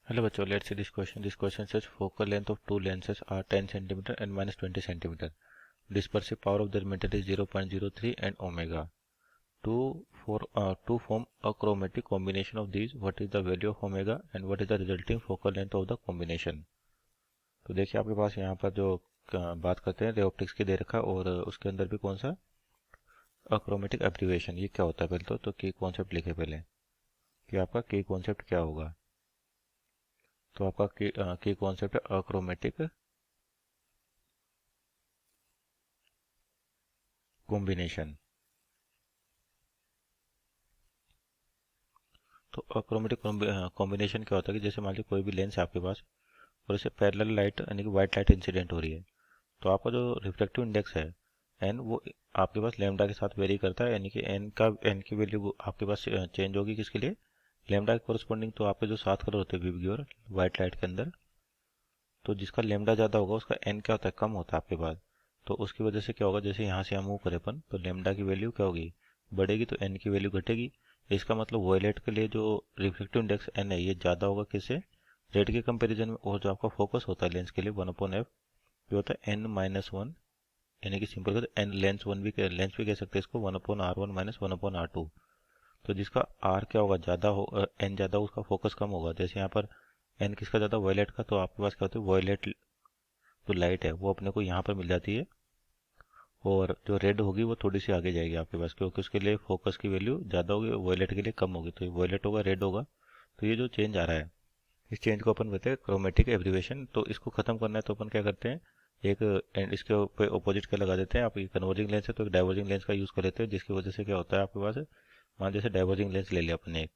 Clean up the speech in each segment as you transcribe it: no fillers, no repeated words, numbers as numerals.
Hello bachcho, let's see this question. This question says focal length of two lenses are 10 centimeter and minus 20 centimeter. Dispersive power of the emitter is 0.03 and omega. To form a chromatic combination of these, what is the value of omega and what is the resulting focal length of the combination? तो देखिए आपके पास यहाँ पर जो बात करते हैं ray optics की दे रखा और उसके अंदर भी कौन सा अक्रोमेटिक एब्रीवेशन, ये क्या होता है पहले तो की कॉन्सेप्ट लिखे पहले कि आपका की कॉन्सेप्ट क्या होगा। तो आपका की कॉन्सेप्ट है अक्रोमेटिक कॉम्बिनेशन। तो अक्रोमेटिक कॉम्बिनेशन क्या होता है कि जैसे मान लीजिए कोई भी लेंस है आपके पास और इससे पैरेलल लाइट यानी कि वाइट लाइट इंसिडेंट हो रही है, तो आपका जो रिफ्लेक्टिव इंडेक्स है एन वो आपके पास लेमडा के साथ वेरी करता है, यानी कि एन की वैल्यू आपके पास चेंज होगी किसके लिए, लेमडा के कोरस्पॉन्डिंग। तो आपके जो 7 कलर होते हैं विव और वाइट लाइट के अंदर, तो जिसका लेमडा ज़्यादा होगा उसका एन क्या होता है, कम होता है आपके पास। तो उसकी वजह से क्या होगा, जैसे यहाँ से हम मूव करें अपन तो लेमडा की वैल्यू क्या होगी, बढ़ेगी, तो एन की वैल्यू घटेगी। इसका मतलब वॉयलेट के लिए जो रिफ्लेक्टिव इंडेक्स एन है ये ज़्यादा होगा किससे, रेड के कंपैरिजन में। और जो आपका फोकस होता है लेंस के लिए 1/f ये होता है n-1, यानी कि सिंपल कर एन लेंस भी कह सकते हैं इसको 1/r1 माइनस 1/r2। तो जिसका आर क्या होगा, ज़्यादा हो एन ज़्यादा हो उसका फोकस कम होगा। जैसे यहाँ पर एन किसका ज़्यादा, वॉयलेट का, तो आपके पास क्या होता है वॉयलेट जो लाइट है वो अपने को यहाँ पर मिल जाती है और जो रेड होगी वो थोड़ी सी आगे जाएगी आपके पास, क्योंकि उसके लिए फोकस की वैल्यू ज़्यादा होगी, वॉयलेट के लिए कम होगी। तो वॉयलेट होगा रेड होगा, तो ये जो चेंज आ रहा है इस चेंज को अपन कहते हैं क्रोमेटिक एब्रीवेशन। तो इसको खत्म करना है तो अपन क्या करते हैं, एक एंड इसके ऊपर ऑपोजिट का लगा देते हैं। आप ये कन्वर्जिंग लेंस है तो एक डाइवर्जिंग लेंस का यूज़ कर लेते हैं, जिसकी वजह से क्या होता है आपके पास, मान जैसे डाइवर्जिंग लेंस ले लिया अपन ने एक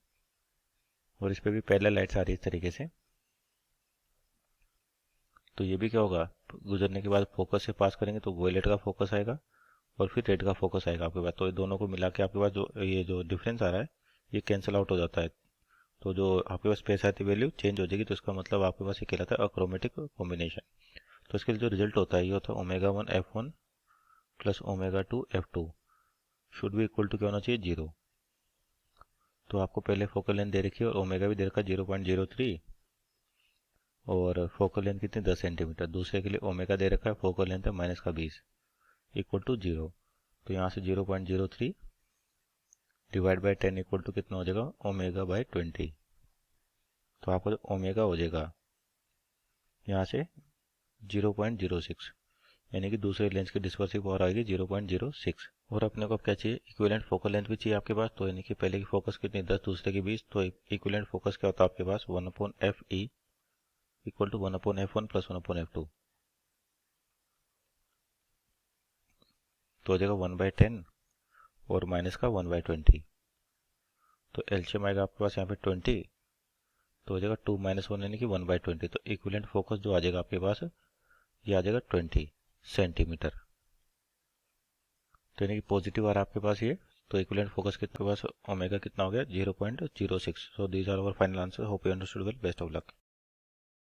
और इस पर भी पैरेलल लाइट्स आ रही है इस तरीके से, तो ये भी क्या होगा, गुजरने के बाद फोकस से पास करेंगे तो वॉयलेट का फोकस आएगा और फिर रेड का फोकस आएगा आपके पास। तो ये दोनों को मिला के आपके पास जो डिफरेंस आ रहा है ये कैंसिल आउट हो जाता है। तो जो आपके पास स्पेस आती वैल्यू चेंज हो जाएगी, तो इसका मतलब आपके पास ये कहलाता है अक्रोमेटिक कॉम्बिनेशन। तो इसके लिए जो रिजल्ट होता है ये होता है ω1f1 प्लस ω2f2 शुड भी इक्वल टू क्या होना चाहिए, 0। तो आपको पहले फोकल लेंथ दे रखी है और ओमेगा भी दे रखा है 0.03 और फोकल लेंथ कितनी 10 सेंटीमीटर। दूसरे के लिए ओमेगा दे रखा है, फोकल लेंथ है माइनस का 20 इक्वल टू 0। तो यहाँ से 0.03 डिवाइड बाई 10 इक्वल टू कितना हो जाएगा, ω/20। तो आपका जो ओमेगा हो जाएगा यहाँ से 0.06, यानी कि दूसरे लेंस की डिस्पर्सिव पावर आएगी 0.06। और अपने को अब क्या चाहिए, इक्विवेलेंट फोकल लेंथ भी चाहिए आपके पास। तो यानी कि पहले की फोकस कितनी 10, दूसरे की 20, तो इक्विवेलेंट फोकस क्या होता है आपके पास 1/fe equal to 1/f1 plus 1/f2। तो हो जाएगा 1/10 और माइनस का 1/20। तो एलसीएम आएगा आपके पास यहाँ पे 20, तो हो जाएगा 2 - 1 यानी कि 1/20। तो इक्विवेलेंट फोकस जो आ जाएगा आपके पास ये आ जाएगा 20 सेंटीमीटर। तो यानी कि पॉजिटिव आ रहा है आपके पास ये। तो इक्विवेलेंट फोकस कितने पास ओमेगा कितना हो गया 0.06। So these are our final answer. Hope you understood well. Best of luck.